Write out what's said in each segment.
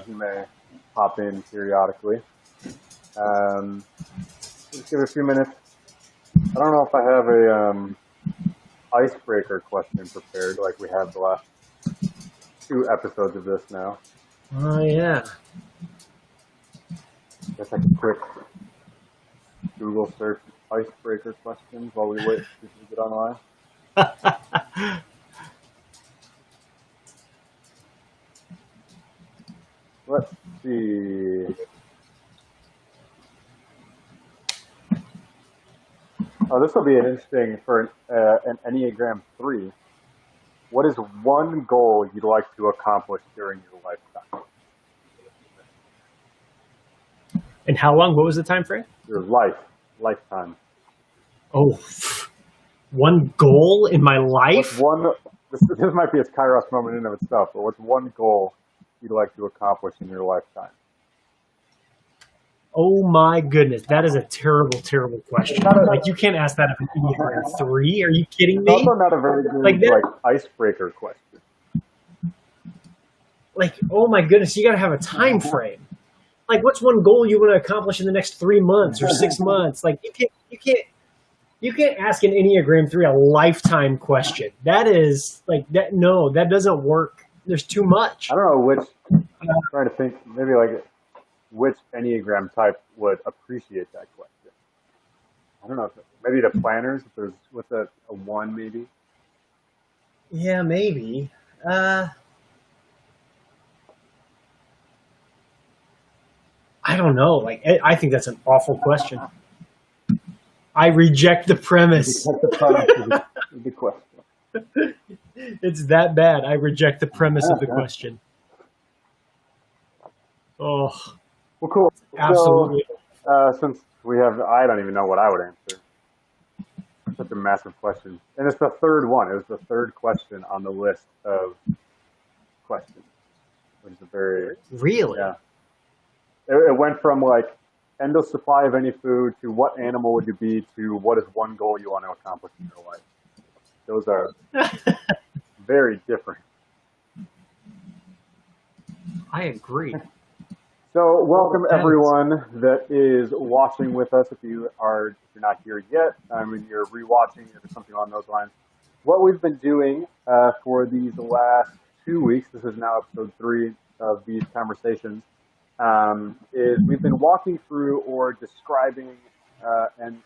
You may pop in periodically. Just give it a few minutes. I don't know if I have a icebreaker question prepared like we have the last 2 episodes of this now. Oh, yeah. Just like a quick Google search icebreaker questions while we wait for people to get online. Let's see. Oh, this will be interesting for an Enneagram 3. What is one goal you'd like to accomplish during your lifetime? And how long? What was the time frame? Your lifetime. Oh, one goal in my life? This might be a Kairos moment in and of itself, but what's one goal you'd like to accomplish in your lifetime? Oh my goodness, that is a terrible, terrible question. Like, you can't ask that of an Enneagram 3. Are you kidding me? It's also not a very good icebreaker question. Like, oh my goodness, you got to have a time frame. Like, what's one goal you want to accomplish in the next 3 months or 6 months? Like, you can't ask an Enneagram 3 a lifetime question. That is like that. No, that doesn't work. There's too much. I don't know which. I'm trying to think. Maybe like which Enneagram type would appreciate that question. I don't know. Maybe the planners. If there's with a 1, maybe. Yeah, maybe. I don't know. Like, I think that's an awful question. I reject the premise. The question. It's that bad. I reject the premise of the question. Oh, well, cool. Absolutely. So, since I don't even know what I would answer. Such a massive question, and it's the third one. It was the third question on the list of questions, which is a very really. Yeah. It went from like endless supply of any food to what animal would you be to what is one goal you want to accomplish in your life. Those are very different. I agree. So welcome everyone that is watching with us. If you're not here yet, you're rewatching or something along those lines. What we've been doing for these last 2 weeks, this is now episode 3 of these conversations, is we've been walking through or describing and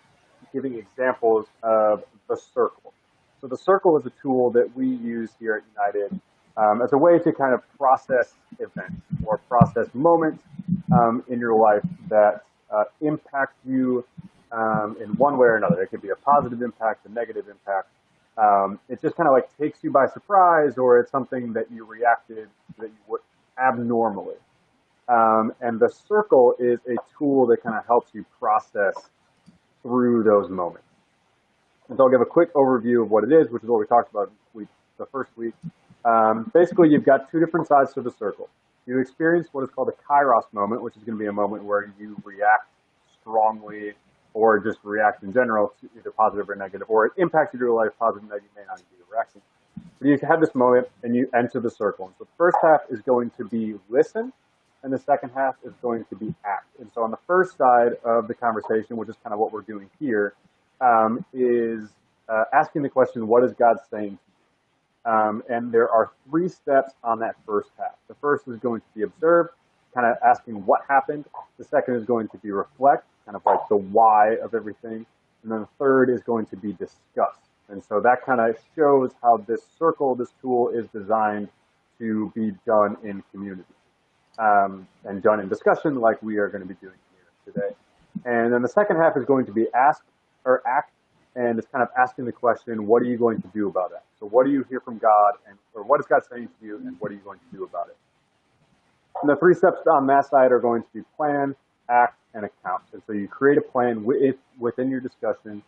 giving examples of the circle. So the circle is a tool that we use here at United as a way to kind of process events or process moments in your life that impact you in one way or another. It could be a positive impact, a negative impact. It just kind of like takes you by surprise, or it's something that you reacted that you would abnormally. And the circle is a tool that kind of helps you process through those moments. And so I'll give a quick overview of what it is, which is what we talked about the first week. Basically, you've got 2 different sides to the circle. You experience what is called a Kairos moment, which is going to be a moment where you react strongly or just react in general to either positive or negative, or it impacted your life, positive and negative, you may not be reacting. But you have this moment and you enter the circle. And so the first half is going to be listen, and the second half is going to be act. And so on the first side of the conversation, which is kind of what we're doing here, is asking the question, what is God saying? And there are 3 steps on that first half. The first is going to be observe, kind of asking what happened. The second is going to be reflect, kind of like the why of everything. And then the third is going to be discuss. And so that kind of shows how this circle, this tool is designed to be done in community and done in discussion like we are going to be doing here today. And then the second half is going to be ask or act. And it's kind of asking the question, what are you going to do about it? So what do you hear from God, or what is God saying to you, and what are you going to do about it? And the 3 steps on that side are going to be plan, act, and account. And so you create a plan within your discussion,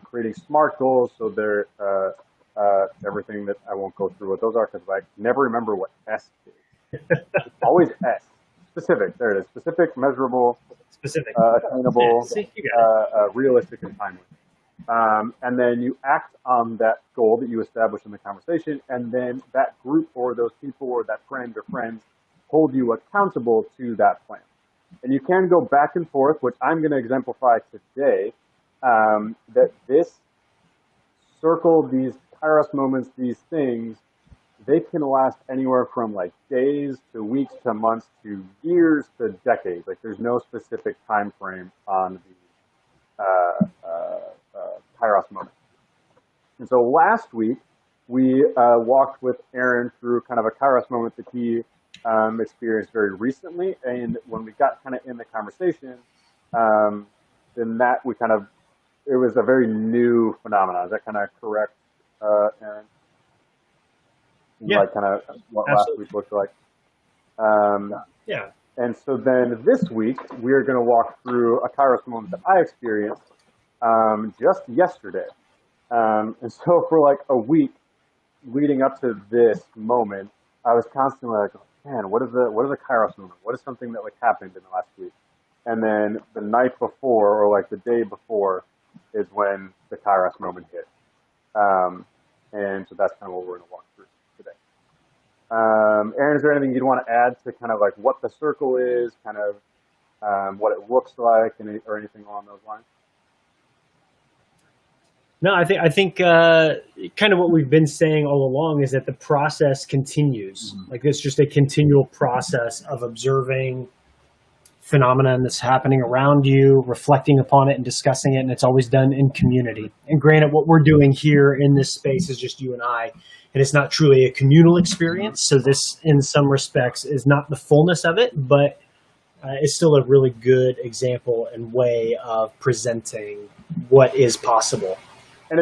creating SMART goals. So they're everything that I won't go through what those are because I never remember what S is. It's always S. Specific. There it is. Specific, measurable, attainable, realistic, and timely. And then you act on that goal that you establish in the conversation, and then that group or those people or that friend or friends hold you accountable to that plan. And you can go back and forth, which I'm going to exemplify today, that this circle, these Kairos moments, these things, they can last anywhere from like days to weeks to months to years to decades. Like there's no specific time frame on the Kairos moment. And so last week, we walked with Aaron through kind of a Kairos moment that he experienced very recently. And when we got kind of in the conversation, then that we kind of, it was a very new phenomenon. Is that kind of correct, Aaron? Yeah. Like kind of what Absolutely. last week looked like. Yeah. And so then this week, we're going to walk through a Kairos moment that I experienced just yesterday. And so for like a week leading up to this moment, I was constantly like, man, what is a Kairos moment? What is something that like happened in the last week? And then the night before, or like the day before, is when the Kairos moment hit. And so that's kind of what we're going to walk through today. Aaron, is there anything you'd want to add to kind of like what the circle is, kind of what it looks like, or anything along those lines? No, I think kind of what we've been saying all along is that the process continues. Mm-hmm. Like it's just a continual process of observing phenomenon that's happening around you, reflecting upon it and discussing it, and it's always done in community. And granted, what we're doing here in this space is just you and I, and it's not truly a communal experience. So this, in some respects, is not the fullness of it, but it's still a really good example and way of presenting what is possible. And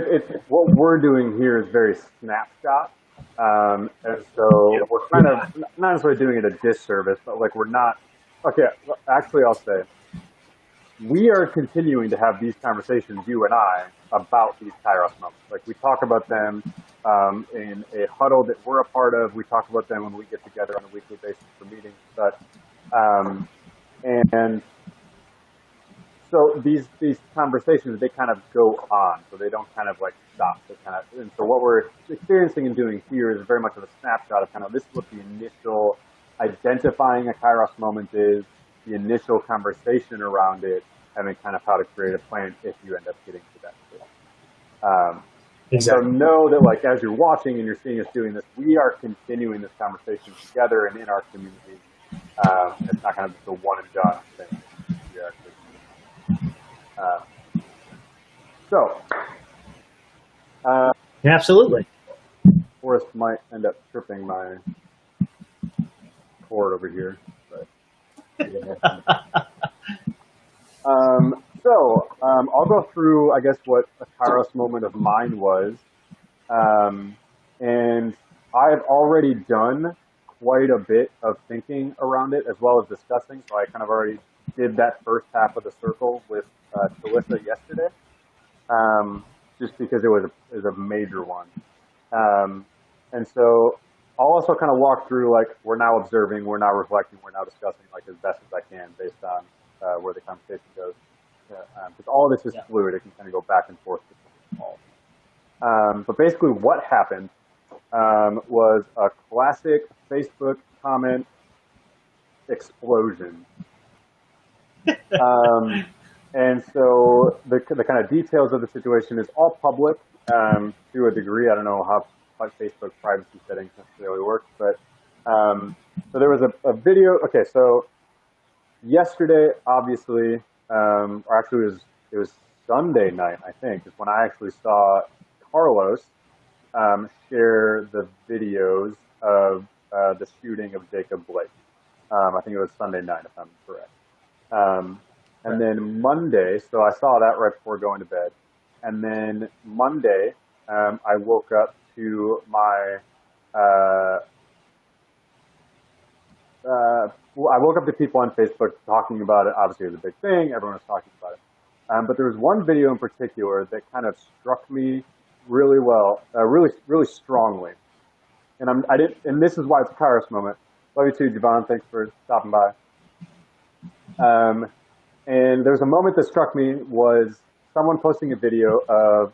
what we're doing here is very snapshot. And so we're kind of not necessarily doing it a disservice, but like we're not, okay, actually I'll say, we are continuing to have these conversations, you and I, about these Kairos moments. Like we talk about them in a huddle that we're a part of. We talk about them when we get together on a weekly basis for meetings. But and so these conversations, they kind of go on, so they don't kind of like stop. And so what we're experiencing and doing here is very much of a snapshot of kind of this is what the initial identifying a Kairos moment is, the initial conversation around it, and then kind of how to create a plan if you end up getting to that stage. Exactly. So know that like as you're watching and you're seeing us doing this, we are continuing this conversation together and in our community. It's not kind of just a one and done thing. Absolutely. Forrest might end up tripping my cord over here. But I'll go through, I guess, what a Kairos moment of mine was. And I've already done quite a bit of thinking around it as well as discussing. So I kind of already did that first half of the circle with Talissa yesterday, just because it was a major one. And so I'll also kind of walk through, like, we're now observing, we're now reflecting, we're now discussing, like, as best as I can based on where the conversation goes. Because all of this is fluid. It can kind of go back and forth between all. But basically what happened was a classic Facebook comment explosion. And so the kind of details of the situation is all public to a degree. I don't know how Facebook privacy settings necessarily work, but so there was a video. Okay, so yesterday, obviously, or actually it was Sunday night, I think, is when I actually saw Carlos share the videos of the shooting of Jacob Blake. I think it was Sunday night, if I'm correct. And then Monday, so I saw that right before going to bed. And then Monday, I woke up to my, I woke up to people on Facebook talking about it. Obviously, it was a big thing. Everyone was talking about it. But there was one video in particular that kind of struck me really well, really strongly. And and this is why it's a Kairos moment. Love you too, Javon. Thanks for stopping by. And there's a moment that struck me was someone posting a video of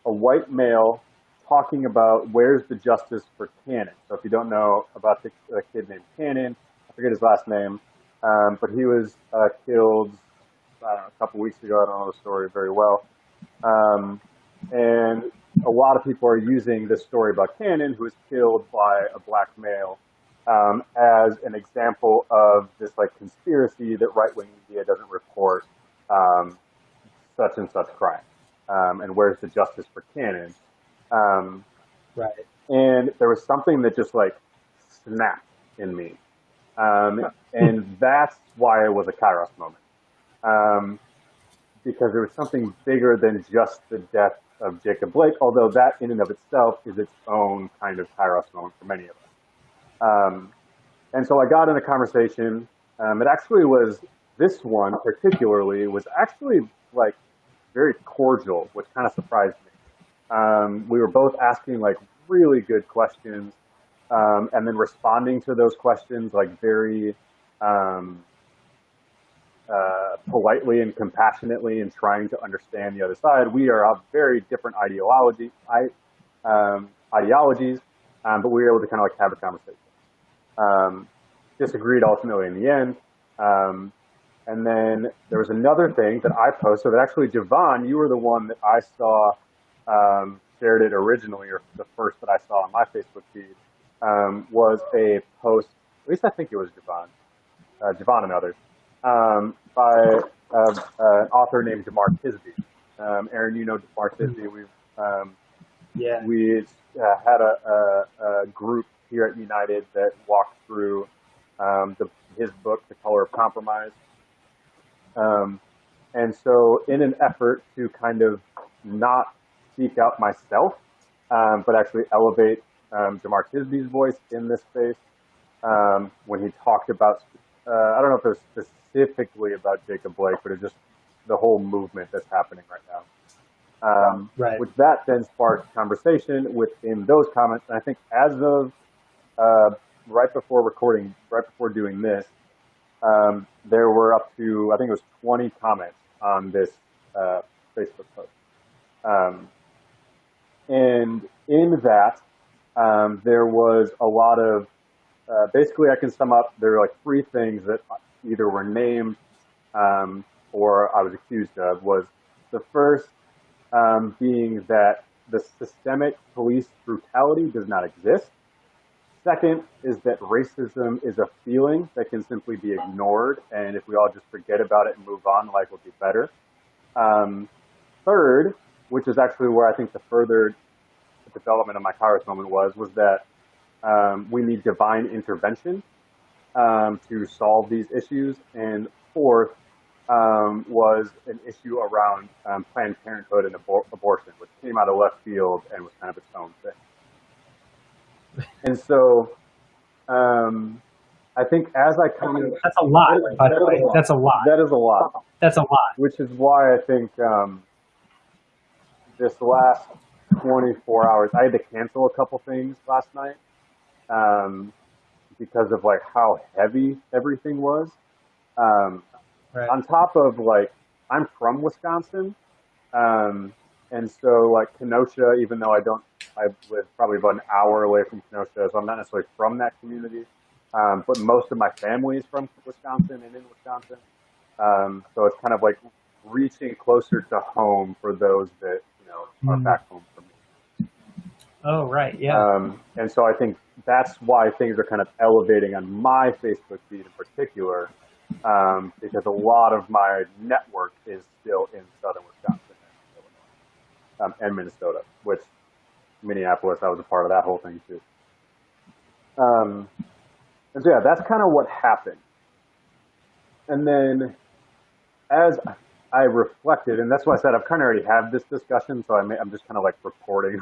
a white male talking about where's the justice for Cannon. So if you don't know about the kid named Cannon, forget his last name, but he was killed I don't know, a couple weeks ago. I don't know the story very well. And a lot of people are using this story about Cannon, who was killed by a black male, as an example of this like conspiracy that right-wing media doesn't report such and such crime, and where's the justice for Cannon? Right. And there was something that just like snapped in me, and that's why it was a Kairos moment, because there was something bigger than just the death of Jacob Blake, although that in and of itself is its own kind of Kairos moment for many of us. And so I got in a conversation. It actually was, this one particularly was actually like very cordial, which kind of surprised me. We were both asking like really good questions, and then responding to those questions like very politely and compassionately, and trying to understand the other side. We are of very different ideologies, but we were able to kind of like have a conversation. Disagreed ultimately in the end. And then there was another thing that I posted that actually, Javon, you were the one that I saw shared it originally, or the first that I saw on my Facebook feed, was a post, at least I think it was Javon and others, by an author named Jamar Tisby. Aaron, you know Jamar Tisby. We had a group here at United that walked through his book, The Color of Compromise. And so in an effort to kind of not speak out myself, but actually elevate Jamar Tisby's voice in this space, when he talked about, I don't know if it was specifically about Jacob Blake, but it's just the whole movement that's happening right now. Right. Which that then sparked conversation within those comments. And I think as of right before doing this, there were up to, I think it was 20 comments on this Facebook post. And in that, there was a lot of, basically I can sum up, there were like three things that either were named or I was accused of. Was the first being that the systemic police brutality does not exist. Second is that racism is a feeling that can simply be ignored, and if we all just forget about it and move on, life will be better. Third, which is actually where I think the further development of my Kairos moment was that we need divine intervention to solve these issues. And fourth was an issue around Planned Parenthood and abortion, which came out of left field and was kind of its own thing. And so I think as I kind of... That's a lot, by the way. That's a lot. That is a lot. That's a lot. Which is why I think this last 24 hours, I had to cancel a couple things last night because of like how heavy everything was. Right. On top of like, I'm from Wisconsin. And so like Kenosha, even though I live probably about an hour away from Kenosha, so I'm not necessarily from that community. But most of my family is from Wisconsin and in Wisconsin. So it's kind of like reaching closer to home for those that, are back home for me. Oh, right. Yeah. And so I think that's why things are kind of elevating on my Facebook feed in particular, because a lot of my network is still in southern Wisconsin and Minnesota, which Minneapolis, I was a part of that whole thing too. And so yeah, that's kind of what happened. And then as I reflected, and that's why I said I've kind of already had this discussion, so I'm just kind of like reporting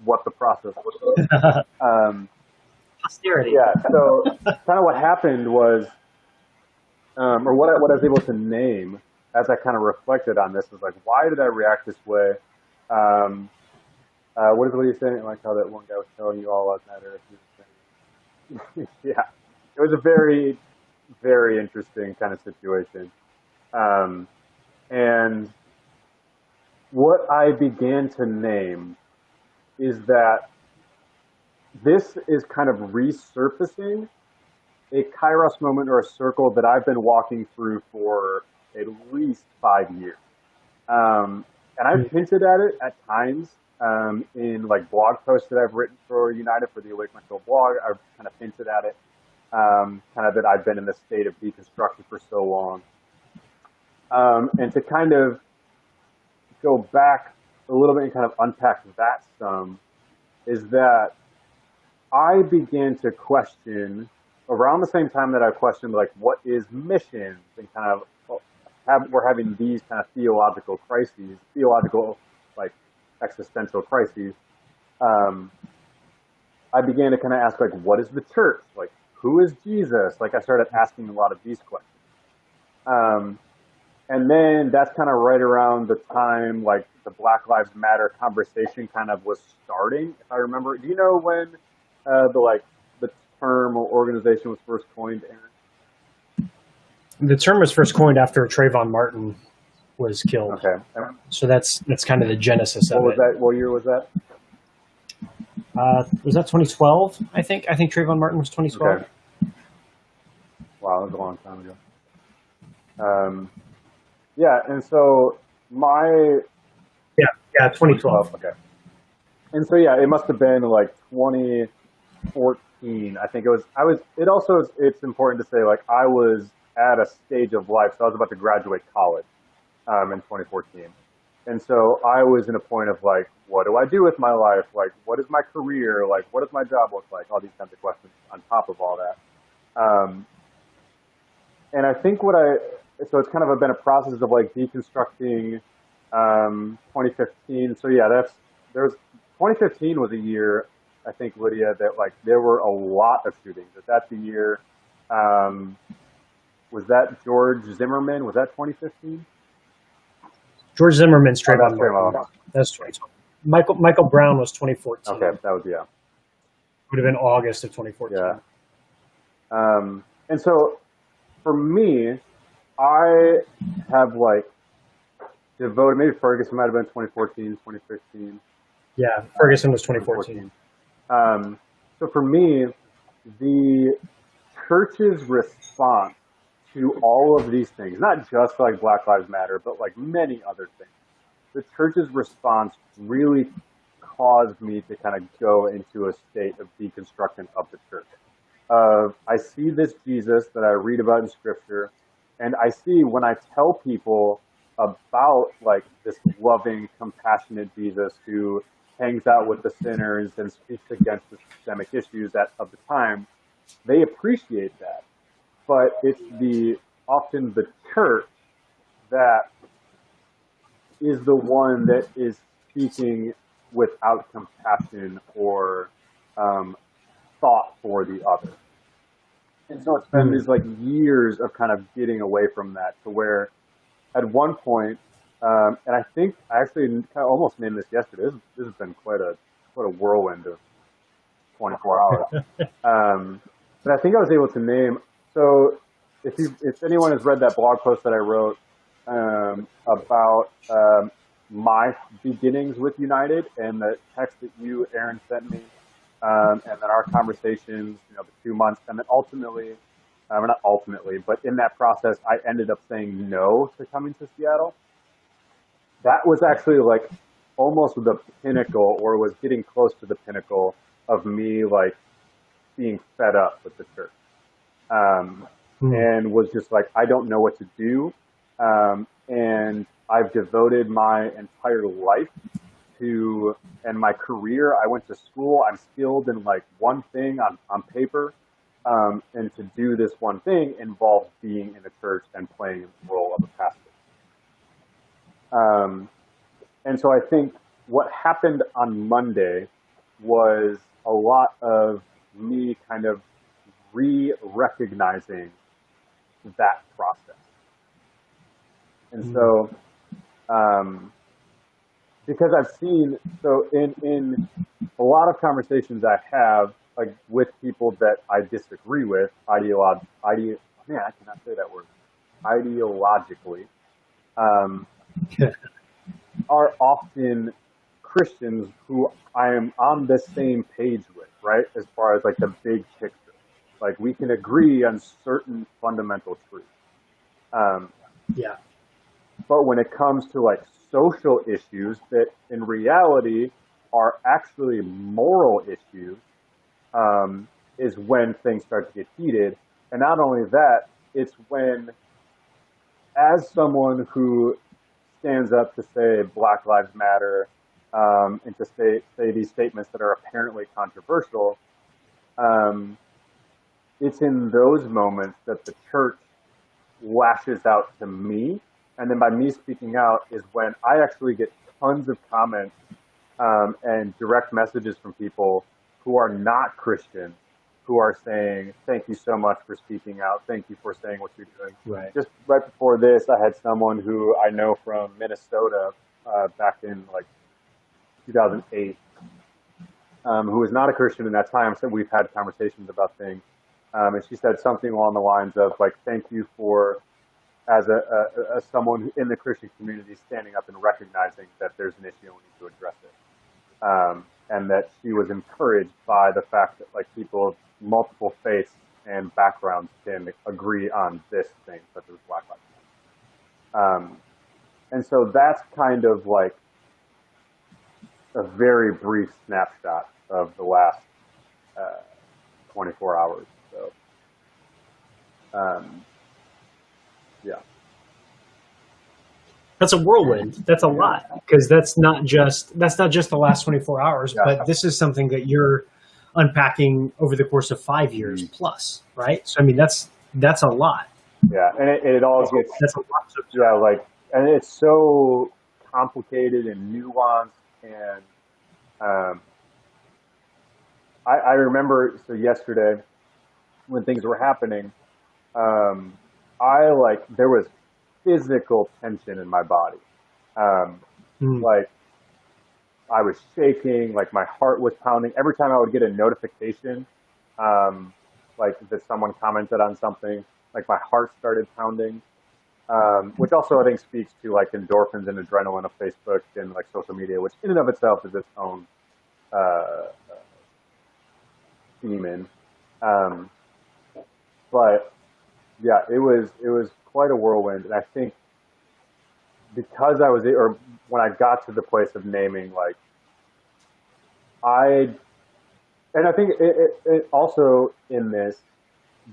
what the process was. Posterity. Yeah, so kind of what happened was, or what I was able to name as I kind of reflected on this is like, why did I react this way? What are you saying? Like how that one guy was telling you all lives matter. Yeah, it was a very, very interesting kind of situation. And what I began to name is that this is kind of resurfacing a Kairos moment or a circle that I've been walking through for at least 5 years. And I've hinted at it at times in like blog posts that I've written for United for the Awake My Soul blog. I've kind of hinted at it, kind of that I've been in this state of deconstruction for so long. And to kind of go back a little bit and kind of unpack that some is that I began to question around the same time that I questioned like what is missions and kind of we're having these kind of theological like existential crises. I began to kind of ask like what is the church, like who is Jesus? Like I started asking a lot of these questions. And then that's kind of right around the time like the Black Lives Matter conversation kind of was starting, if I remember. Do you know when the term or organization was first coined, Aaron? The term was first coined after Trayvon Martin was killed. Okay. So that's kind of the genesis of it. What year was that? Was that 2012? I think Trayvon Martin was 2012. Okay. Wow, that was a long time ago. Yeah, and so yeah, 2012. Okay. And so yeah, it must have been like 2014. I think it was. It's important to say like I was at a stage of life, so I was about to graduate college in 2014, and so I was in a point of like, what do I do with my life? Like, what is my career? Like, what does my job look like? All these kinds of questions on top of all that. And I think so it's kind of been a process of like deconstructing 2015. So yeah, 2015 was a year, I think, Lydia, that like there were a lot of shootings. That's the year. Was that George Zimmerman? Was that 2015? George Zimmerman's Trayvon Martin. Martin. That's 2012. Michael Brown was 2014. Okay, that was Would have been August of 2014. Yeah. And so for me, I have like devoted, maybe Ferguson might have been 2014, 2015. Yeah, Ferguson was 2014. So for me, the church's response to all of these things, not just like Black Lives Matter, but like many other things, the church's response really caused me to kind of go into a state of deconstruction of the church. I see this Jesus that I read about in Scripture, and I see when I tell people about like this loving, compassionate Jesus who hangs out with the sinners and speaks against the systemic issues of the time, they appreciate that. But it's often the church that is the one that is speaking without compassion or thought for the other. And so it's been these like years of kind of getting away from that to where at one point, and I think I actually kind of almost named this yesterday. This has been quite a whirlwind of 24 hours. But I think I was able to name. So if anyone has read that blog post that I wrote about my beginnings with United and the text that you, Aaron, sent me, and then our conversations, the 2 months, and then ultimately, not ultimately, but in that process, I ended up saying no to coming to Seattle. That was actually like almost the pinnacle, or was getting close to the pinnacle of me like being fed up with the church, and was just like, I don't know what to do, and I've devoted my entire life and my career. I went to school. I'm skilled in like one thing on paper, and to do this one thing involves being in a church and playing the role of a pastor. And so I think what happened on Monday was a lot of me kind of recognizing that process. And so, because I've seen, so in a lot of conversations I have, like with people that I disagree with, I cannot say that word, ideologically, are often Christians who I am on the same page with, right? As far as like the big picture. Like we can agree on certain fundamental truths. Yeah. But when it comes to like social issues that in reality are actually moral issues, is when things start to get heated. And not only that, it's when, as someone who stands up to say Black Lives Matter, and to say these statements that are apparently controversial, it's in those moments that the church lashes out to me. And then by me speaking out is when I actually get tons of comments and direct messages from people who are not Christian, who are saying, thank you so much for speaking out. Thank you for saying what you're doing. Right. Just right before this, I had someone who I know from Minnesota back in like 2008, who was not a Christian in that time. So we've had conversations about things. And she said something along the lines of like, thank you for, as someone in the Christian community, standing up and recognizing that there's an issue and we need to address it. And that she was encouraged by the fact that like people of multiple faiths and backgrounds can agree on this thing, such as Black Lives Matter. And so that's kind of like a very brief snapshot of the last 24 hours. So, yeah. That's a whirlwind. That's a lot, because that's not just the last 24 hours, Yeah. but this is something that you're unpacking over the course of 5 years plus, right? So I mean, that's a lot. Yeah, and it all gets, That's a lot. yeah, like, and it's so complicated and nuanced, and I remember, so yesterday when things were happening, there was physical tension in my body. Like I was shaking, like my heart was pounding. Every time I would get a notification, like that someone commented on something, like my heart started pounding, which also I think speaks to like endorphins and adrenaline of Facebook and like social media, which in and of itself is its own demon. But yeah, it was quite a whirlwind, and I think because when I got to the place of naming, like I think it also in this,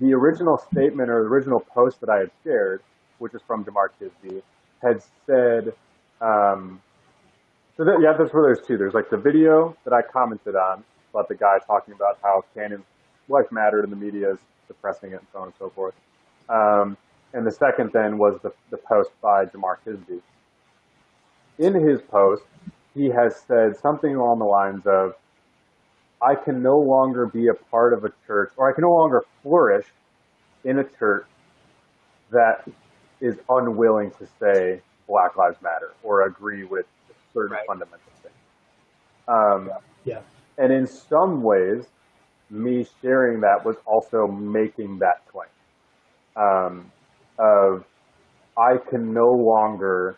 the original statement or the original post that I had shared, which is from DeMar Kisby, had said, that's where there's two. There's like the video that I commented on about the guy talking about how Cannon's life mattered and the media is suppressing it and so on and so forth. And the second then was the post by DeMar Kisby. In his post, he has said something along the lines of, I can no longer be a part of a church, or I can no longer flourish in a church that is unwilling to say Black Lives Matter or agree with certain fundamental things. Yeah. And in some ways, me sharing that was also making that claim. Of I can no longer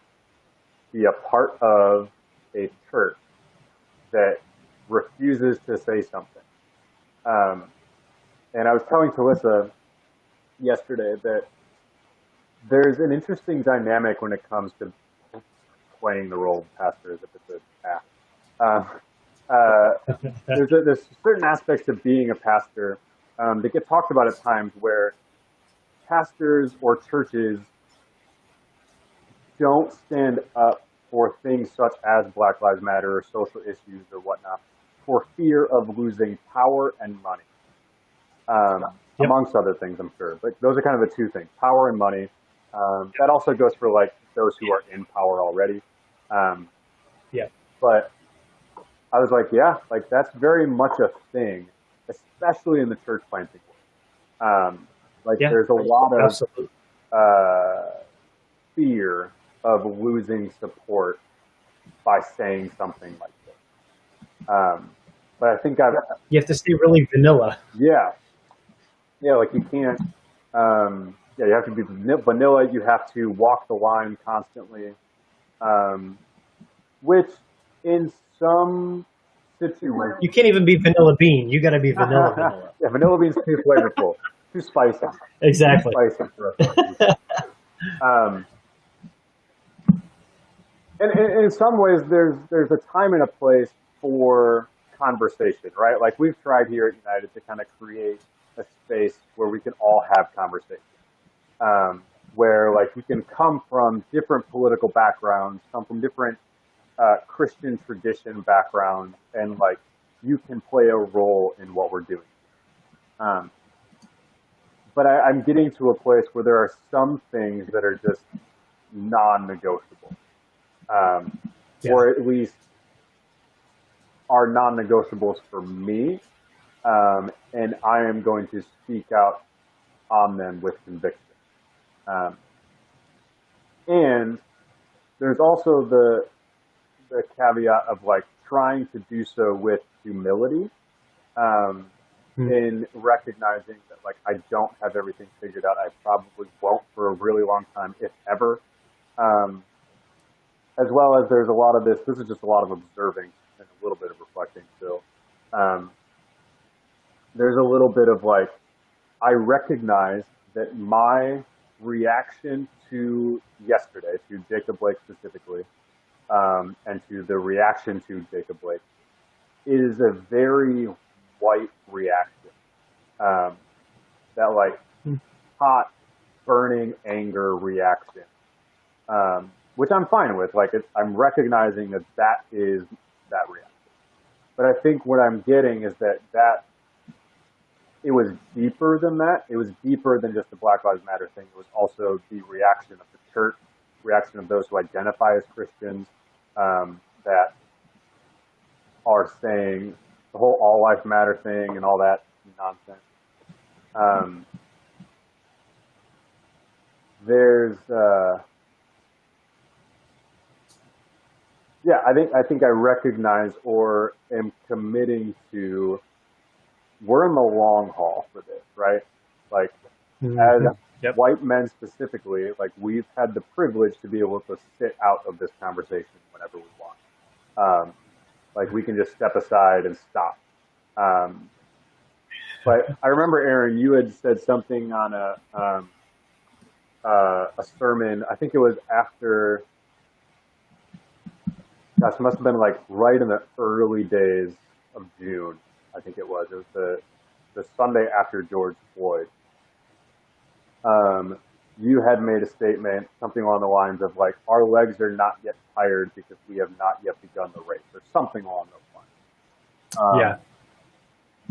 be a part of a church that refuses to say something. And I was telling Talissa yesterday that there's an interesting dynamic when it comes to playing the role of pastor as if it's an act. There's certain aspects of being a pastor that get talked about at times where pastors or churches don't stand up for things such as Black Lives Matter or social issues or whatnot for fear of losing power and money, amongst other things, I'm sure. But those are kind of the two things, power and money. That also goes for like those who are in power already. But I was like, yeah, like that's very much a thing, especially in the church planting world. There's a lot of fear of losing support by saying something like this. But I think you have to stay really vanilla. Yeah, like you can't. You have to be vanilla. You have to walk the line constantly, which in some situation. You can't even be vanilla bean. You got to be vanilla. Yeah, vanilla bean's too flavorful, too spicy. Exactly. Too spicy for us. And in some ways, there's a time and a place for conversation, right? Like we've tried here at United to kind of create a space where we can all have conversation, where like you can come from different political backgrounds, come from different Christian tradition backgrounds, and like you can play a role in what we're doing. But I'm getting to a place where there are some things that are just non-negotiable, or at least are non-negotiables for me, and I am going to speak out on them with conviction. And there's also the caveat of like trying to do so with humility, in recognizing that like I don't have everything figured out. I probably won't for a really long time, if ever. As well as there's a lot of this is just a lot of observing and a little bit of reflecting still. There's a little bit of like, I recognize that my reaction to yesterday, to Jacob Blake specifically, and to the reaction to Jacob Blake, is a very white reaction. That like hot, burning anger reaction, which I'm fine with. Like I'm recognizing that is that reaction. But I think what I'm getting is that it was deeper than that. It was deeper than just the Black Lives Matter thing. It was also the reaction of the church, reaction of those who identify as Christians, that are saying the whole all life matter thing and all that nonsense. I think I recognize or am committing to, we're in the long haul for this, right? Like as white men specifically, like we've had the privilege to be able to sit out of this conversation whenever we want. Like we can just step aside and stop. But I remember, Aaron, you had said something on a sermon. I think it was after, gosh, it must have been like right in the early days of June. I think it was. It was the Sunday after George Floyd. You had made a statement, something along the lines of like, our legs are not yet tired because we have not yet begun the race, or something along those lines.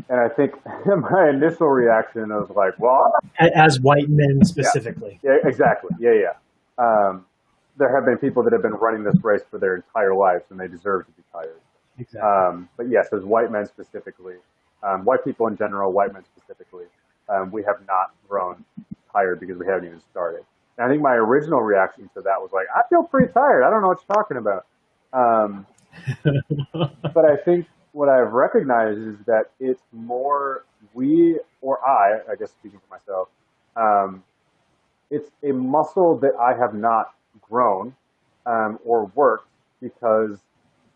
And I think my initial reaction was like, well, as white men specifically. Yeah, exactly. Yeah. There have been people that have been running this race for their entire lives, and they deserve to be tired. Exactly. But yes, as white men specifically, white people in general, white men specifically, we have not grown tired because we haven't even started. And I think my original reaction to that was like, I feel pretty tired. I don't know what you're talking about. But I think what I've recognized is that it's more I guess speaking for myself, it's a muscle that I have not grown or worked because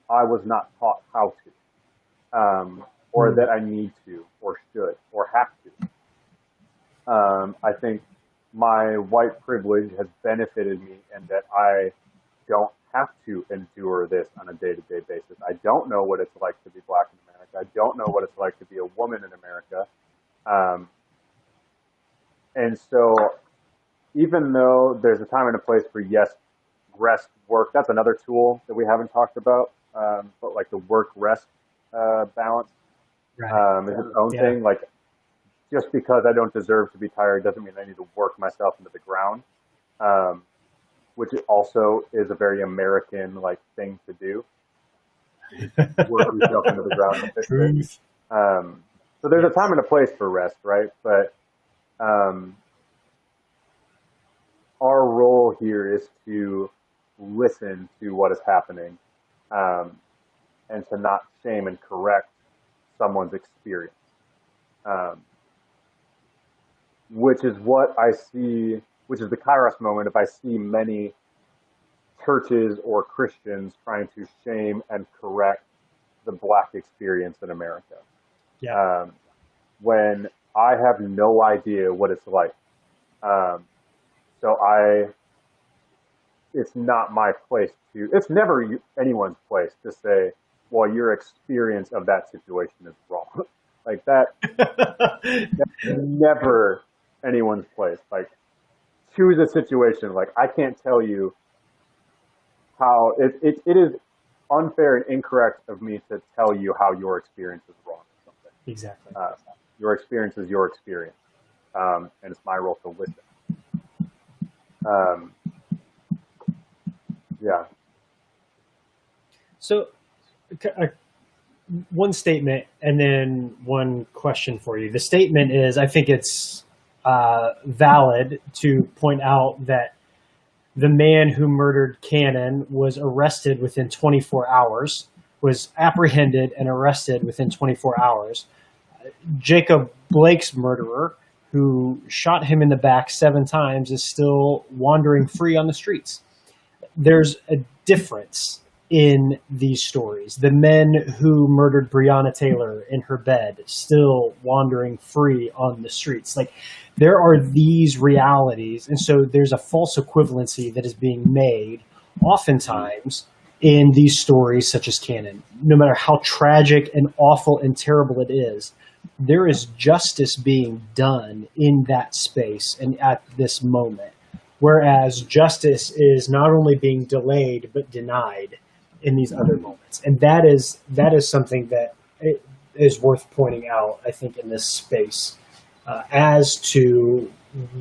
I was not taught how to, or that I need to, or should, or have to. I think my white privilege has benefited me in that I don't have to endure this on a day-to-day basis. I don't know what it's like to be Black in America. I don't know what it's like to be a woman in America. And so even though there's a time and a place for, yes, rest, work, that's another tool that we haven't talked about, but like the work-rest balance is its own thing. Like, just because I don't deserve to be tired doesn't mean I need to work myself into the ground, which also is a very American like thing to do. Work yourself into the ground and fix it. So there's a time and a place for rest, right? But our role here is to listen to what is happening, and to not shame and correct someone's experience. Which is what I see, which is the Kairos moment. If I see many churches or Christians trying to shame and correct the Black experience in America. Yeah. When I have no idea what it's like. Um, so it's not my place it's never anyone's place to say, well, your experience of that situation is wrong. Like that's never anyone's place. Like, choose a situation. Like, I can't tell you how it is unfair and incorrect of me to tell you how your experience is wrong or something. Exactly. Your experience is your experience, and it's my role to listen. Um, yeah. So, one statement and then one question for you. The statement is, I think it's valid to point out that the man who murdered Cannon was arrested within 24 hours, was apprehended and arrested within 24 hours. Jacob Blake's murderer, who shot him in the back 7 times, is still wandering free on the streets. There's a difference in these stories. The men who murdered Breonna Taylor in her bed, still wandering free on the streets. Like, there are these realities, and so there's a false equivalency that is being made oftentimes in these stories such as Cannon. No matter how tragic and awful and terrible it is, there is justice being done in that space and at this moment. Whereas justice is not only being delayed, but denied in these other moments. And that is something that is worth pointing out, I think, in this space, as to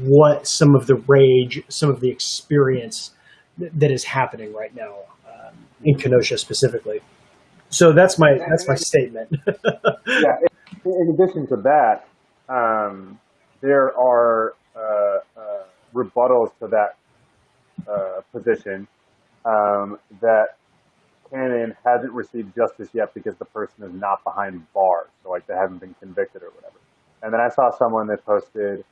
what some of the rage, some of the experience that is happening right now in Kenosha specifically. So that's my statement. Yeah. In addition to that, there are rebuttals to that position, that Cannon hasn't received justice yet because the person is not behind bars, so like they haven't been convicted or whatever. And then I saw someone that posted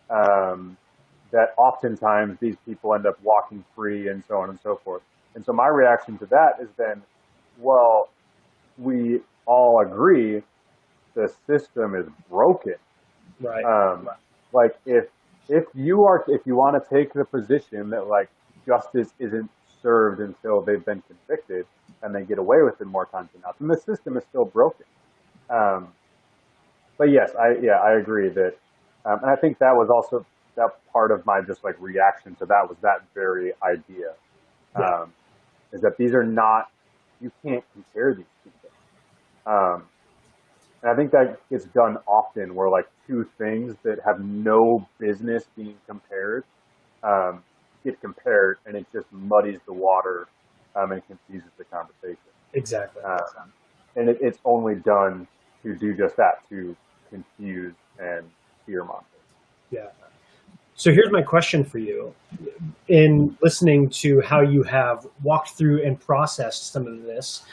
that oftentimes these people end up walking free and so on and so forth. And so my reaction to that is then, well, we all agree the system is broken. Right. Like if you want to take the position that like justice isn't served until they've been convicted and they get away with it more times than not, then the system is still broken. But yes, I agree that, and I think that was also that part of my just like reaction to that was that very idea, is that these are not, you can't compare these two things. And I think that gets done often where like two things that have no business being compared get compared, and it just muddies the water and confuses the conversation. Exactly. And it's only done to do just that, to confuse and fearmonger. Yeah. So here's my question for you. In listening to how you have walked through and processed some of this,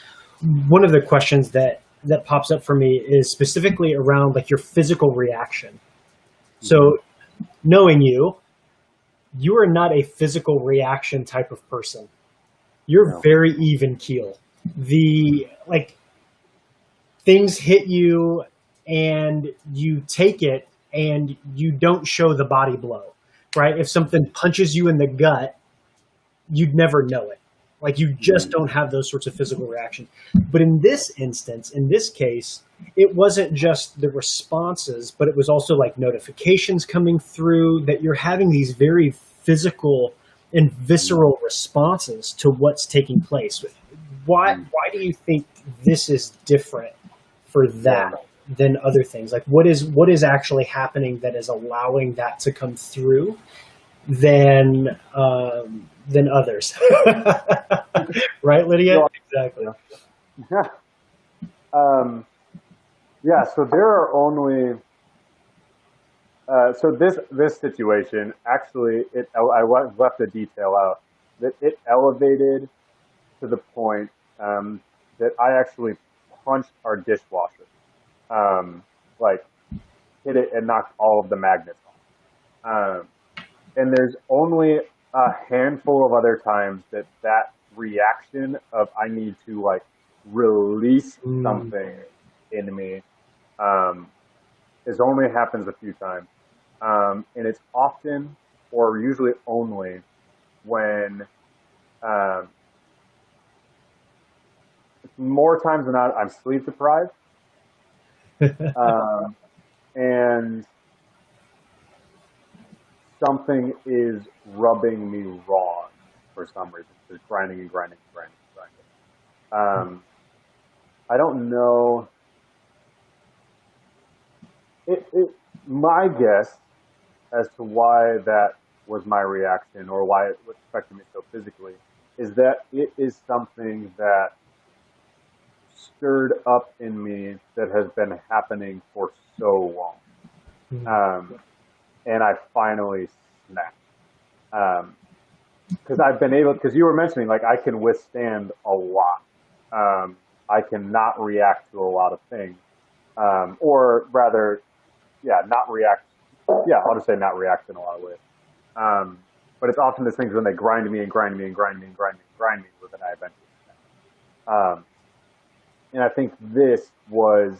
one of the questions that pops up for me is specifically around like your physical reaction. So knowing you are not a physical reaction type of person. You're very even keel. Things hit you and you take it and you don't show the body blow, right? If something punches you in the gut, you'd never know it. Like, you just don't have those sorts of physical reactions. But in this instance, in this case, it wasn't just the responses, but it was also like notifications coming through, that you're having these very physical and visceral responses to what's taking place. Why do you think this is different for that than other things? Like, what is actually happening that is allowing that to come through than others? Right, Lydia? Exactly. Yeah. So there are only. So this situation actually, I left the detail out, that it elevated to the point that I actually punched our dishwasher, like hit it and knocked all of the magnets off. And there's only a handful of other times that reaction of I need to like release something in me is only happens a few times. And it's often or usually only when more times than not I'm sleep deprived. And something is rubbing me wrong for some reason. Just grinding and grinding and grinding and grinding. I don't know. My guess as to why that was my reaction or why it affected me so physically is that it is something that stirred up in me that has been happening for so long. And I finally snapped. Because I've been able, because you were mentioning, like, I can withstand a lot. I can not react to a lot of things. Or rather, not react. Yeah, I'll just say not react in a lot of ways. But it's often those things when they grind me and grind me and grind me and grind me and grind me that I eventually snap. And I think this was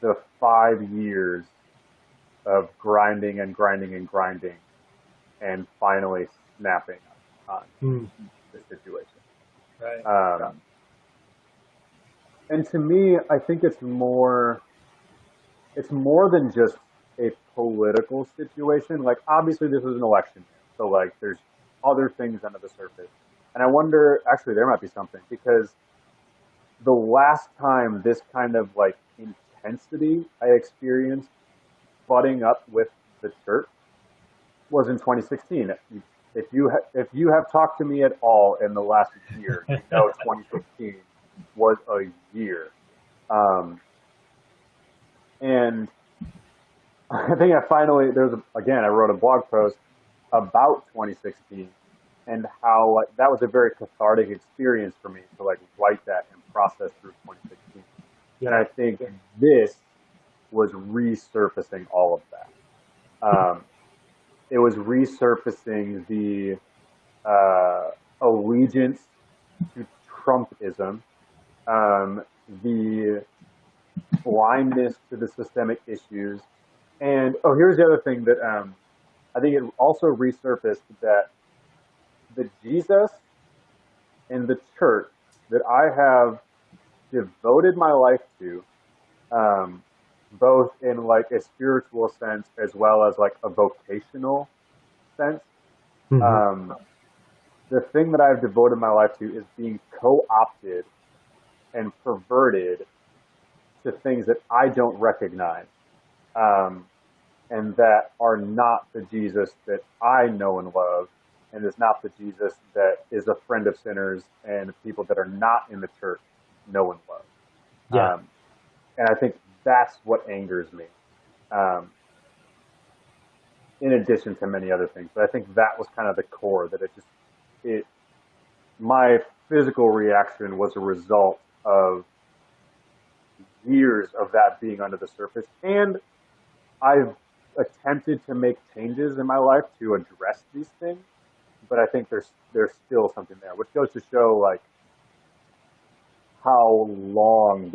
the 5 years of grinding and grinding and grinding and finally snapping on the situation. Right. And to me, I think it's more than just a political situation. Like, obviously this is an election year, so like there's other things under the surface. And I wonder, actually there might be something, because the last time this kind of like intensity I experienced butting up with the church was in 2016. If you have talked to me at all in the last year, you know 2016 was a year. And I think I wrote a blog post about 2016 and how like that was a very cathartic experience for me to like write that and process through 2016. Yeah. And I think this was resurfacing all of that. It was resurfacing the allegiance to Trumpism, the blindness to the systemic issues. And, here's the other thing that I think it also resurfaced that the Jesus and the church that I have devoted my life to, both in like a spiritual sense as well as like a vocational sense. The thing that I've devoted my life to is being co-opted and perverted to things that I don't recognize, and that are not the Jesus that I know and love, and is not the Jesus that is a friend of sinners and people that are not in the church know and love. Yeah. And I think that's what angers me, in addition to many other things. But I think that was kind of the core, that my physical reaction was a result of years of that being under the surface. And I've attempted to make changes in my life to address these things, but I think there's still something there, which goes to show like how long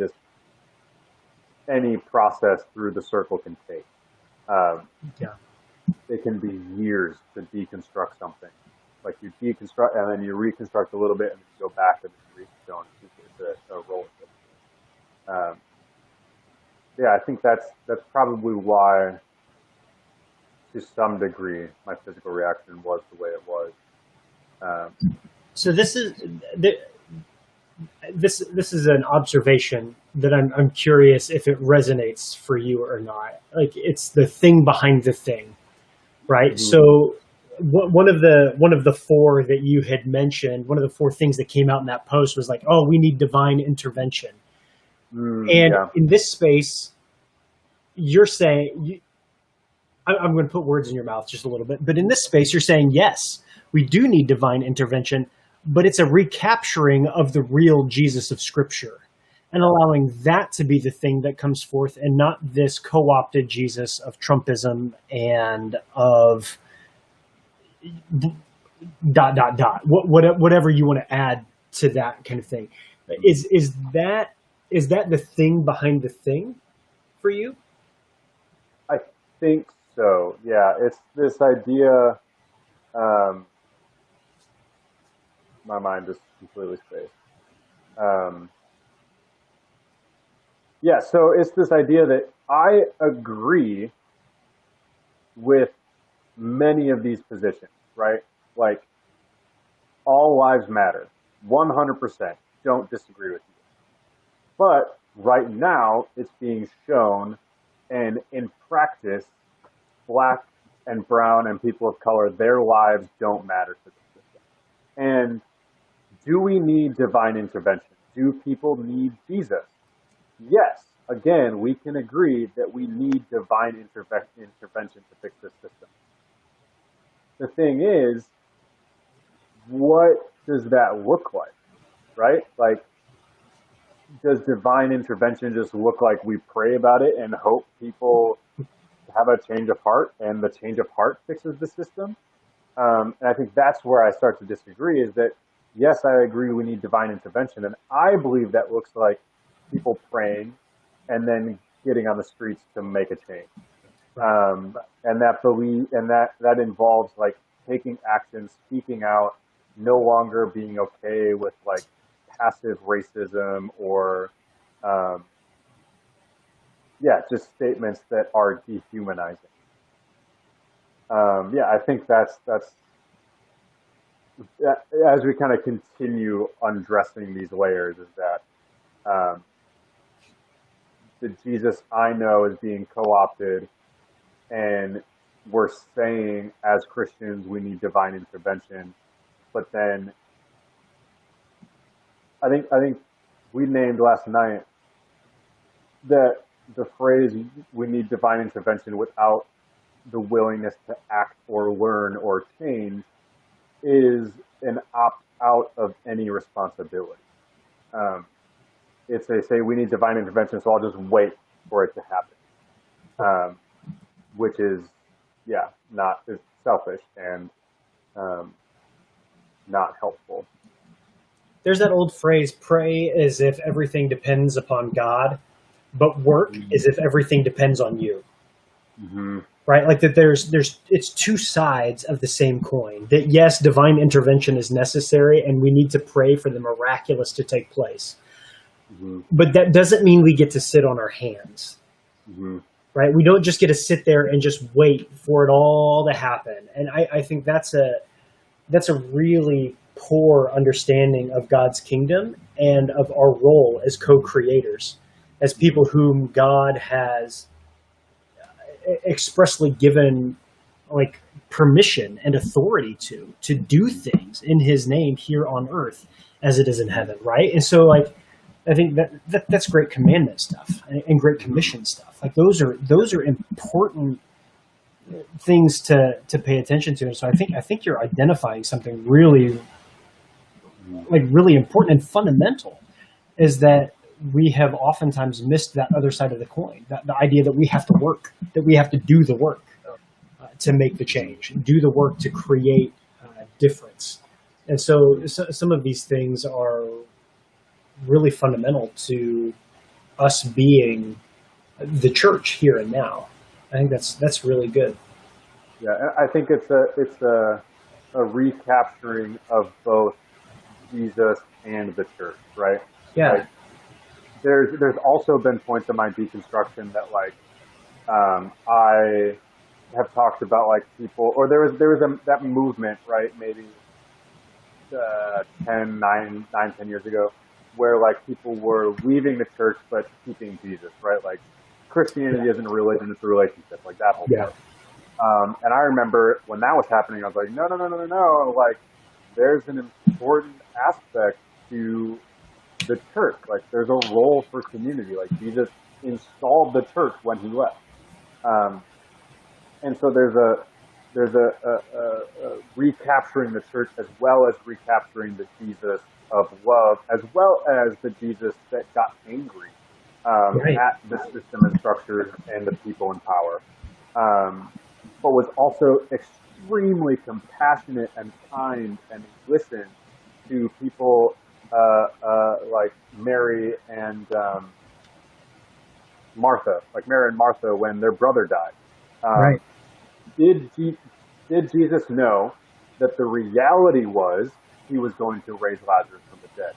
any process through the circle can take. It can be years to deconstruct something. Like you deconstruct and then you reconstruct a little bit and then you go back and then you reconstruct. It's a roller coaster. I think that's probably why, to some degree, my physical reaction was the way it was. So this is an observation that I'm curious if it resonates for you or not. Like, it's the thing behind the thing, right? Mm-hmm. So one of the four that you had mentioned, one of the four things that came out in that post was like, oh, we need divine intervention. In this space, you're saying, I'm going to put words in your mouth just a little bit, but in this space, you're saying, yes, we do need divine intervention, but it's a recapturing of the real Jesus of Scripture and allowing that to be the thing that comes forth and not this co-opted Jesus of Trumpism and of ... whatever you want to add to that kind of thing. Is that the thing behind the thing for you? I think so. Yeah, it's this idea. Um, my mind just completely spaced. Um, yeah, so it's this idea that I agree with many of these positions, right? Like all lives matter, 100%. Don't disagree with you. But right now, it's being shown, and in practice, black and brown and people of color, their lives don't matter to the system. And do we need divine intervention? Do people need Jesus? Yes. Again, we can agree that we need divine intervention to fix this system. The thing is, what does that look like, right? Like, does divine intervention just look like we pray about it and hope people have a change of heart and the change of heart fixes the system? And I think that's where I start to disagree is that, yes, I agree we need divine intervention. And I believe that looks like people praying and then getting on the streets to make a change. And that involves like taking action, speaking out, no longer being okay with like passive racism or, just statements that are dehumanizing. I think that's as we kind of continue undressing these layers is that the Jesus I know is being co-opted, and we're saying as Christians we need divine intervention, but then I think we named last night that the phrase we need divine intervention without the willingness to act or learn or change is an opt out of any responsibility. It's they say we need divine intervention, so I'll just wait for it to happen, which is it's selfish and not helpful. There's that old phrase, pray as if everything depends upon God, but work as if everything depends on you. Mm-hmm. Right? Like that it's two sides of the same coin. That yes, divine intervention is necessary and we need to pray for the miraculous to take place. Mm-hmm. But that doesn't mean we get to sit on our hands. Mm-hmm. Right? We don't just get to sit there and just wait for it all to happen. And I think that's a really poor understanding of God's kingdom and of our role as co-creators, as people whom God has expressly given like permission and authority to do things in his name here on earth as it is in heaven, right? And so like I think that's great commandment stuff and great commission stuff. Like those are important things to pay attention to. And so I think you're identifying something really important and fundamental, is that we have oftentimes missed that other side of the coin, the idea that we have to work, that we have to do the work to make the change, do the work to create difference. And so some of these things are really fundamental to us being the church here and now. I think that's really good. Yeah, I think it's a recapturing of both Jesus and the church, right? Yeah. Like, there's also been points in my deconstruction that like I have talked about like people, or there was that movement, right? Maybe 10 years ago, where like people were leaving the church but keeping Jesus, right? Like Christianity isn't a religion, it's a relationship, like that whole part. And I remember when that was happening, I was like, no. Like, there's an important aspect to the church. Like, there's a role for community. Like, Jesus installed the church when he left. And so there's a recapturing the church as well as recapturing the Jesus of love, as well as the Jesus that got angry at the system and structure and the people in power. But was also extremely compassionate and kind and listened to people like Mary and Martha, like Mary and Martha when their brother died. Right. Did Jesus know that the reality was he was going to raise Lazarus from the dead?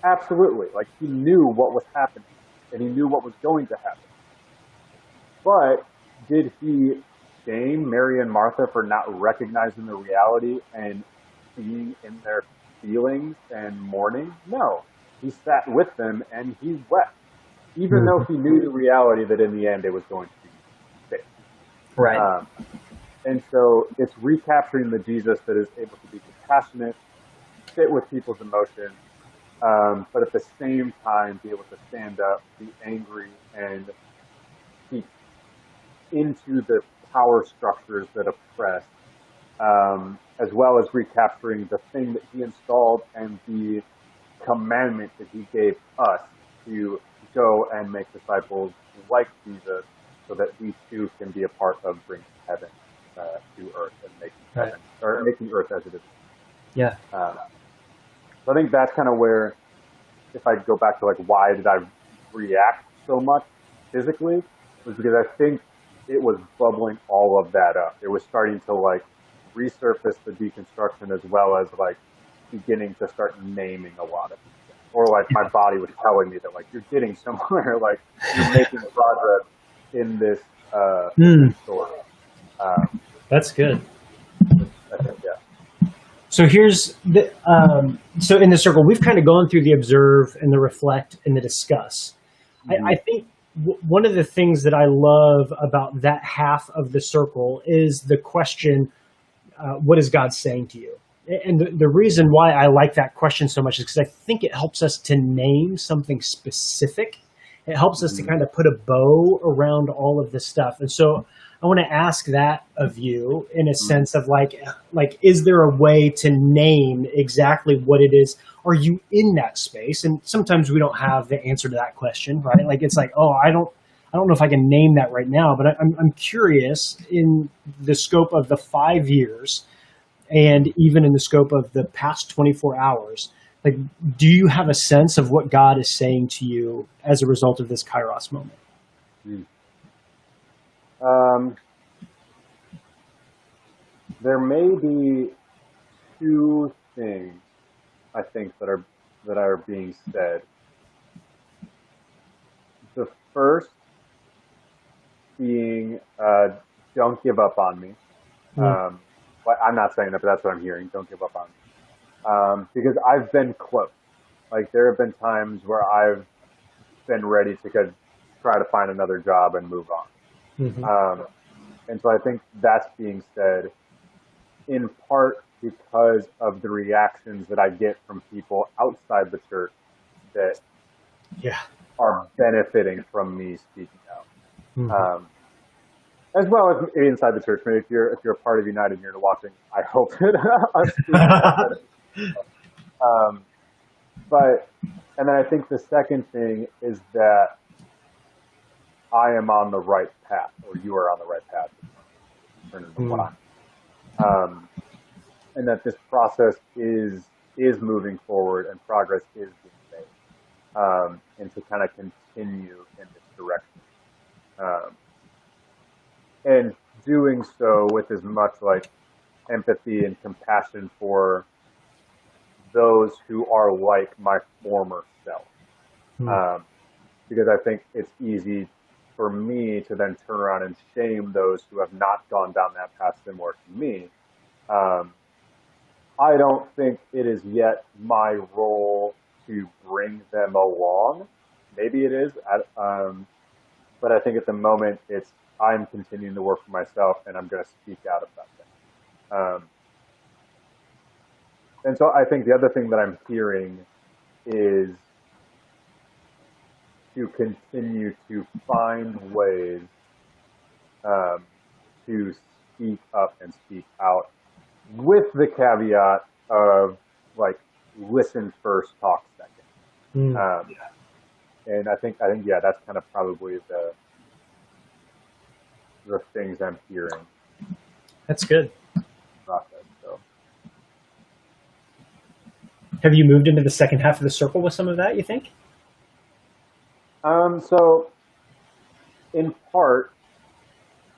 Absolutely. Like he knew what was happening and he knew what was going to happen. But did he shame Mary and Martha for not recognizing the reality and being in their feelings and mourning? No. He sat with them and he wept, even though he knew the reality that in the end it was going to be fixed. Right. And so it's recapturing the Jesus that is able to be compassionate, sit with people's emotions, but at the same time be able to stand up, be angry, and speak into the power structures that oppress, as well as recapturing the thing that he installed and the commandment that he gave us to go and make disciples like Jesus so that we too can be a part of bringing heaven to earth and making heaven, or making earth as it is. Yeah. So I think that's kind of where, if I go back to like why did I react so much physically, was because I think it was bubbling all of that up. It was starting to like resurface the deconstruction as well as like beginning to start naming a lot of things. Or like my body was telling me that like you're getting somewhere, like you're making progress in this story. That's good. I think, yeah. So here's the so in the circle, we've kind of gone through the observe and the reflect and the discuss. I think one of the things that I love about that half of the circle is the question, what is God saying to you? And the reason why I like that question so much is because I think it helps us to name something specific. It helps us to kind of put a bow around all of this stuff. And so I want to ask that of you in a sense of like, is there a way to name exactly what it is? Are you in that space? And sometimes we don't have the answer to that question, right? Like, it's like, oh, I don't know if I can name that right now, but I'm curious in the scope of the 5 years and even in the scope of the past 24 hours, like, do you have a sense of what God is saying to you as a result of this Kairos moment? There may be two things I think that are being said. The first being, don't give up on me. But I'm not saying that, but that's what I'm hearing. Don't give up on me. Because I've been close. Like there have been times where I've been ready to try to find another job and move on. And so I think that's being said in part because of the reactions that I get from people outside the church that are benefiting from me speaking out. As well as inside the church. Maybe if you're a part of United and you're watching, I hope that and then I think the second thing is that I am on the right path, or you are on the right path, and that this process is moving forward and progress is being made, and to kind of continue in this direction. And doing so with as much like empathy and compassion for those who are like my former self. Because I think it's easy for me to then turn around and shame those who have not gone down that path similar to me. I don't think it is yet my role to bring them along. Maybe it is, but I think at the moment I'm continuing to work for myself, and I'm going to speak out about that. And so I think the other thing that I'm hearing is to continue to find ways to speak up and speak out, with the caveat of like listen first, talk second. And I think that's kind of probably the things I'm hearing. That's good. Process, so. Have you moved into the second half of the circle with some of that, you think? So in part,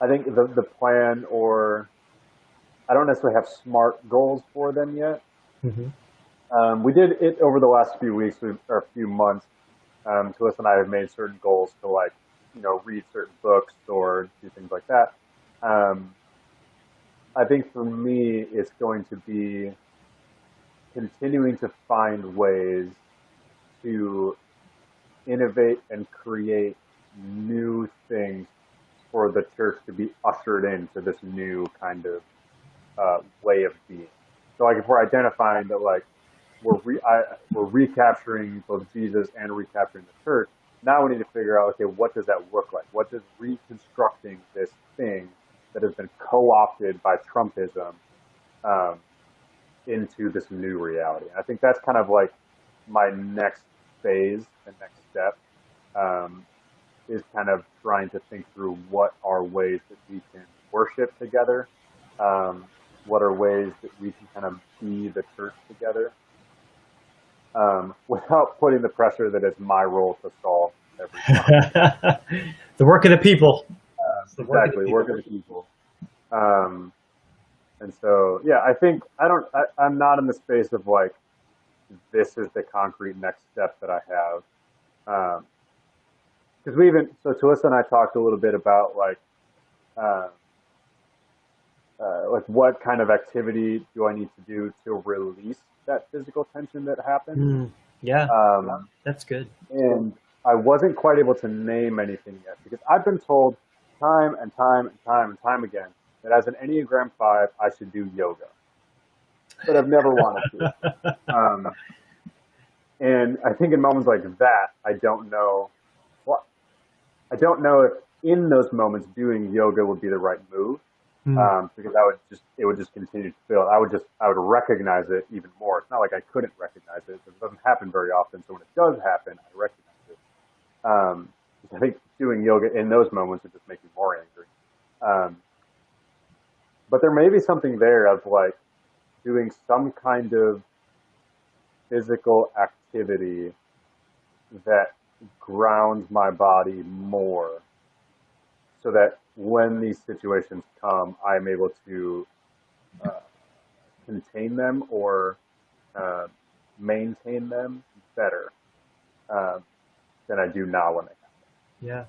I think the plan, or I don't necessarily have SMART goals for them yet. We did it over the last few weeks or few months. Tulissa and I have made certain goals to, like, read certain books or do things like that. I think for me, it's going to be continuing to find ways to innovate and create new things for the church to be ushered into this new kind of way of being. So, like, if we're identifying that, like, we're recapturing both Jesus and recapturing the church, now we need to figure out, okay, what does that look like? What does reconstructing this thing that has been co-opted by Trumpism into this new reality? I think that's kind of like my next phase and next step, is kind of trying to think through what are ways that we can worship together, what are ways that we can kind of be the church together, without putting the pressure that it's my role to solve everything. The work of the people. Exactly, work of the people. And so, yeah, I think I'm not in the space of, like, this is the concrete next step that I have. Because Tulissa and I talked a little bit about, like what kind of activity do I need to do to release that physical tension that happened. That's good. And I wasn't quite able to name anything yet, because I've been told time and time again that as an Enneagram 5, I should do yoga. But I've never wanted to. And I think in moments like that, I don't know if in those moments doing yoga would be the right move. Because it would just continue to feel. I would recognize it even more. It's not like I couldn't recognize it. It doesn't happen very often. So when it does happen, I recognize it. I think doing yoga in those moments would just make me more angry. But there may be something there of, like, doing some kind of physical activity that grounds my body more, so that when these situations come, I'm able to contain them or maintain them better than I do now when they happen.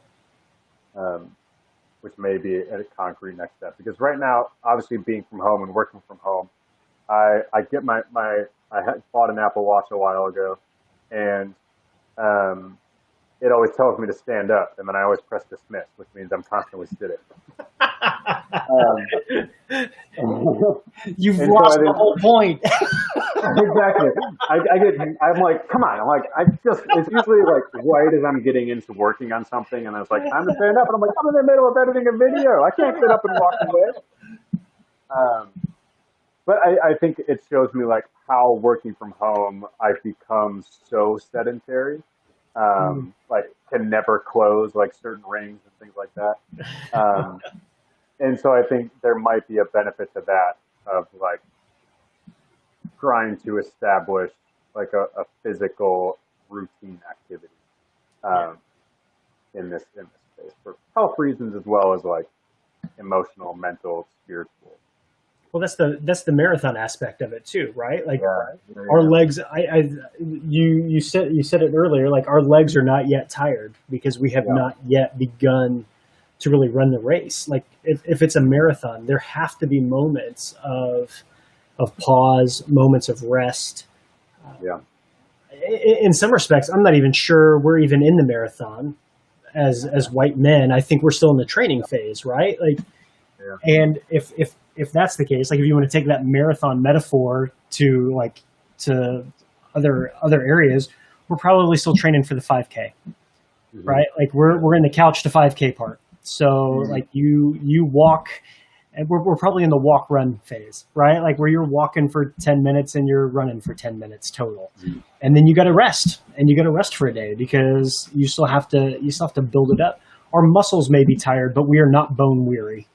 Yeah. Which may be a concrete next step. Because right now, obviously being from home and working from home, I get I had bought an Apple Watch a while ago, and it always tells me to stand up, and then I always press dismiss, which means I'm constantly sitting. You've lost the whole point. Exactly. I'm like, come on. I'm like, it's usually like right as I'm getting into working on something, and then it's like, time to stand up, and I'm like, I'm in the middle of editing a video. I can't sit up and walk away. But I think it shows me, like, how working from home, I've become so sedentary. Like, can never close, like, certain rings and things like that. And so I think there might be a benefit to that, of, like, trying to establish, like, a physical routine activity in this space for health reasons, as well as, like, emotional, mental, spiritual. Well, that's the marathon aspect of it too, right? Like, Yeah. our legs. You said it earlier. Like, our legs are not yet tired because we have not yet begun to really run the race. Like, if it's a marathon, there have to be moments of pause, moments of rest. In some respects, I'm not even sure we're even in the marathon as white men. I think we're still in the training phase, right? Like, and if that's the case, like, if you want to take that marathon metaphor to other areas, we're probably still training for the 5K, right? Like, we're in the couch to 5K part. So like, you walk, and we're probably in the walk run phase, right? Like, where you're walking for 10 minutes and you're running for 10 minutes total. And then you got to rest, and you got to rest for a day, because you still have to build it up. Our muscles may be tired, but we are not bone weary.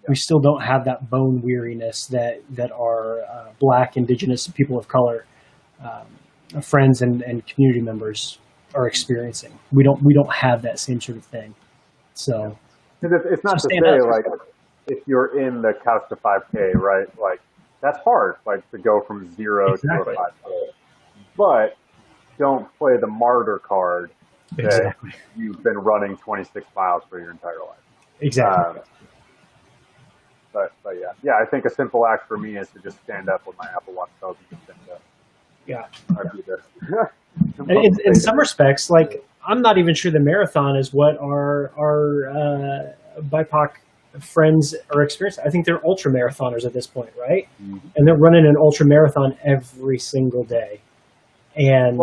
We still don't have that bone weariness that our Black, Indigenous, people of color friends and community members are experiencing. We don't have that same sort of thing. So it's not to say like if you're in the couch to 5K, right? Like that's hard, like to go from 0 to a 5K. But don't play the martyr card that you've been running 26 miles for your entire life. Exactly. But yeah, I think a simple act for me is to just stand up when my Apple Watch tells me to stand up. Yeah. I'd do this. And in some respects, like I'm not even sure the marathon is what our BIPOC friends are experiencing. I think they're ultra marathoners at this point, right? Mm-hmm. And they're running an ultra marathon every single day. And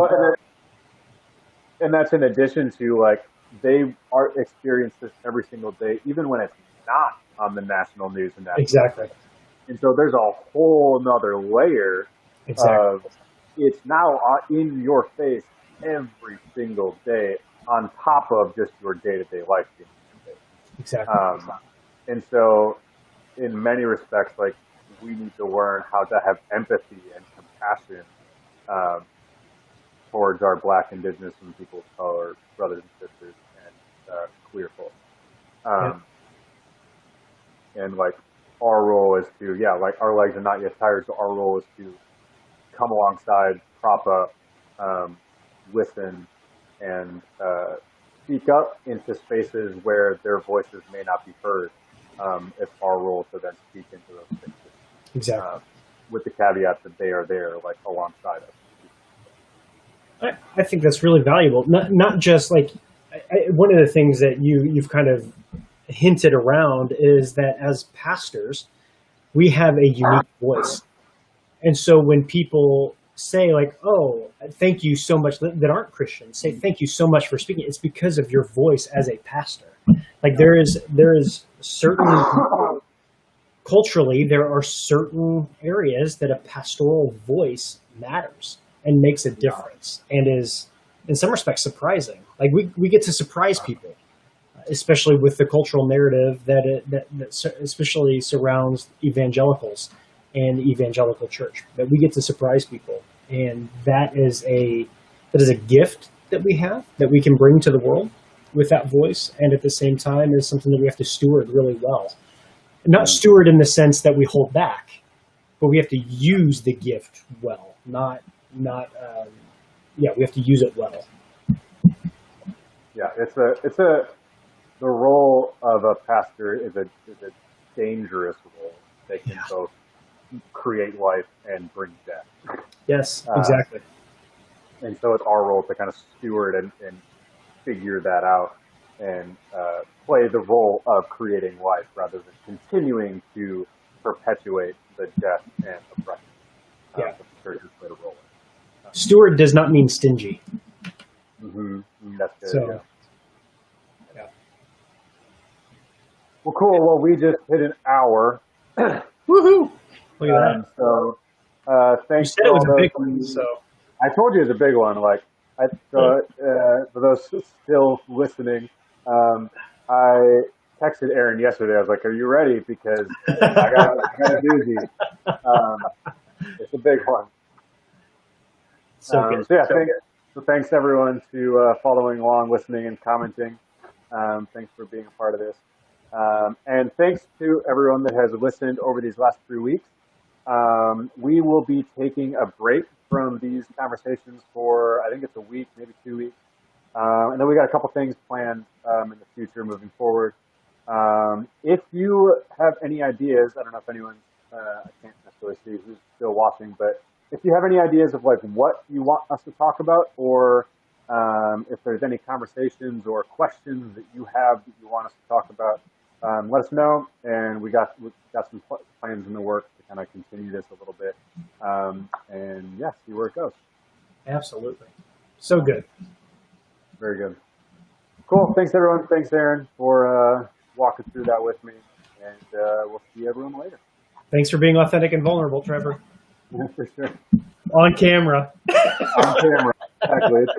and that's in addition to like they are experience this every single day, even when it's not on the national news and national exactly. news. And so there's a whole nother layer of it's now in your face every single day on top of just your day-to-day life. Exactly. And so in many respects, like we need to learn how to have empathy and compassion towards our Black, Indigenous, and people of color brothers and sisters and queer folks. And like our role is to, like our legs are not yet tired, so our role is to come alongside, prop up, listen, and speak up into spaces where their voices may not be heard. It's our role to then speak into those spaces. Exactly. With the caveat that they are there, like alongside us. I think that's really valuable. Not just like one of the things that you've kind of hinted around is that as pastors, we have a unique voice. And so when people say like, oh, thank you so much, that aren't Christians, say thank you so much for speaking, it's because of your voice as a pastor. Like there is certain, culturally, there are certain areas that a pastoral voice matters and makes a difference and is, in some respects, surprising. Like we get to surprise people, especially with the cultural narrative that especially surrounds evangelicals and the evangelical church. That we get to surprise people, and that is a gift that we have that we can bring to the world with that voice, and at the same time is something that we have to steward really well. Not steward in the sense that we hold back, but we have to use the gift well. We have to use it well. Yeah, the role of a pastor is a dangerous role. They can both create life and bring death. Yes, exactly. And so it's our role to kind of steward and figure that out and play the role of creating life rather than continuing to perpetuate the death and oppression. The church has played a role in. Steward does not mean stingy. Mm-hmm. That's good. So, yeah. Well, cool. Well, we just hit an hour. Woohoo! Look at that. So, thanks. You said it was a big one, so I told you it was a big one. Like, for those still listening, I texted Aaron yesterday. I was like, "Are you ready? Because I got a doozy." It's a big one. So thanks everyone to following along, listening, and commenting. Thanks for being a part of this. And thanks to everyone that has listened over these last 3 weeks. We will be taking a break from these conversations for, I think it's a week, maybe 2 weeks. And then we got a couple things planned in the future moving forward. If you have any ideas, I don't know if anyone's, I can't necessarily see who's still watching, but if you have any ideas of like what you want us to talk about, or if there's any conversations or questions that you have that you want us to talk about, let us know. And we got some plans in the works to kind of continue this a little bit, and see where it goes. Absolutely, so good. Very good. Cool. Thanks everyone. Thanks Aaron for walking through that with me, and we'll see everyone later. Thanks for being authentic and vulnerable, Trevor. Yeah, for sure. On camera. On camera. Exactly.